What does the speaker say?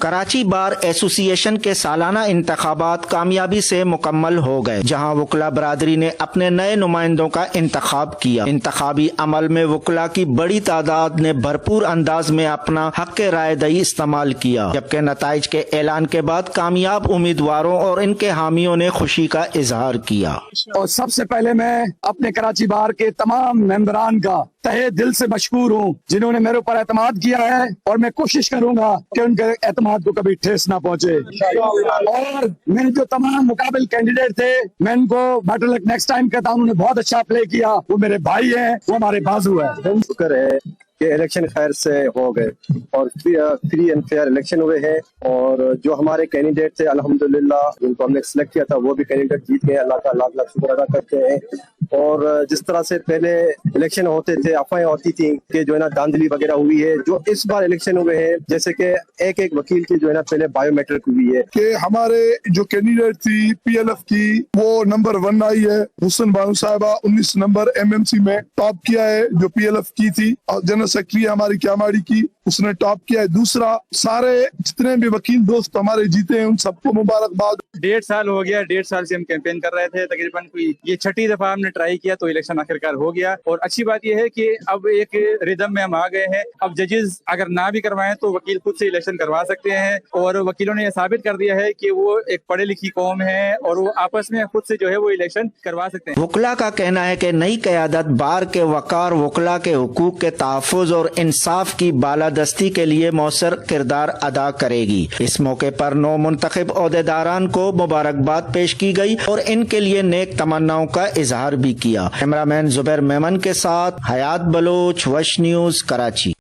کراچی بار ایسوسی ایشن کے سالانہ انتخابات کامیابی سے مکمل ہو گئے، جہاں وکلا برادری نے اپنے نئے نمائندوں کا انتخاب کیا۔ انتخابی عمل میں وکلا کی بڑی تعداد نے بھرپور انداز میں اپنا حق رائے دہی استعمال کیا، جبکہ نتائج کے اعلان کے بعد کامیاب امیدواروں اور ان کے حامیوں نے خوشی کا اظہار کیا۔ اور سب سے پہلے میں اپنے کراچی بار کے تمام ممبران کا تہہ دل سے مشکور ہوں، جنہوں نے میرے اوپر اعتماد کیا ہے، اور میں کوشش کروں گا کہ ان کے اعتماد کو کبھی ٹھیس نہ پہنچے۔ اور میں جو تمام مقابل کینڈیڈیٹ تھے، میں ان کو بیٹر لک نیکسٹ ٹائم کہتا ہوں، انہوں نے بہت اچھا پلے کیا، وہ میرے بھائی ہیں، وہ ہمارے بازو ہیں۔ شکر ہے کہ الیکشن خیر سے ہو گئے اور فری اینڈ فیئر الیکشن ہوئے ہیں، اور جو ہمارے کینڈیڈیٹ تھے الحمدللہ جن کو ہم نے سلیکٹ کیا تھا وہ بھی کینڈیڈیٹ جیت گئے، اللہ کا لاکھ لاکھ شکر ادا کرتے ہیں۔ اور جس طرح سے پہلے الیکشن ہوتے تھے، افواہیں ہوتی تھیں کہ جو ہے نا دھاندلی وغیرہ ہوئی ہے، جو اس بار الیکشن ہوئے ہیں جیسے کہ ایک وکیل کی جو ہے نا پہلے بایو میٹرک ہوئی ہے کہ ہمارے جو کینڈیڈیٹ تھی پی ایل ایف کی وہ نمبر 1 آئی ہے، حسن بانو صاحبہ 19 نمبر ایم ایم سی میں ٹاپ کیا ہے، جو پی ایل ایف کی تھی، اور جنرل سیکرٹری ہماری کیاماڑی کی، اس نے ٹاپ کیا ہے۔ دوسرا، سارے جتنے بھی وکیل دوست ہمارے جیتے ہیں ان سب کو مبارکباد۔ 1.5 سال ہو گیا، 1.5 سال سے ہم کیمپین کر رہے تھے، تقریباً کوئی یہ 6ٹھی دفعہ ہم نے ٹرائی کیا تو الیکشن آخرکار ہو گیا۔ اور اچھی بات یہ ہے کہ اب ایک ردم میں ہم آ گئے ہیں، اب ججز اگر نہ بھی کروائیں تو وکیل خود سے الیکشن کروا سکتے ہیں، اور وکیلوں نے یہ ثابت کر دیا ہے کہ وہ ایک پڑھی لکھی قوم ہے اور وہ آپس میں خود سے جو ہے وہ الیکشن کروا سکتے ہیں۔ وکلا کا کہنا ہے کہ نئی قیادت بار کے وقار، وکلا کے حقوق کے تحفظ اور انصاف کی بالادستی کے لیے مؤثر کردار ادا کرے گی۔ اس موقع پر نو منتخب عہدیداران کو مبارکباد پیش کی گئی اور ان کے لیے نیک تمناؤں کا اظہار بھی کیا۔ کیمرہ مین زبیر میمن کے ساتھ حیات بلوچ، وش نیوز، کراچی۔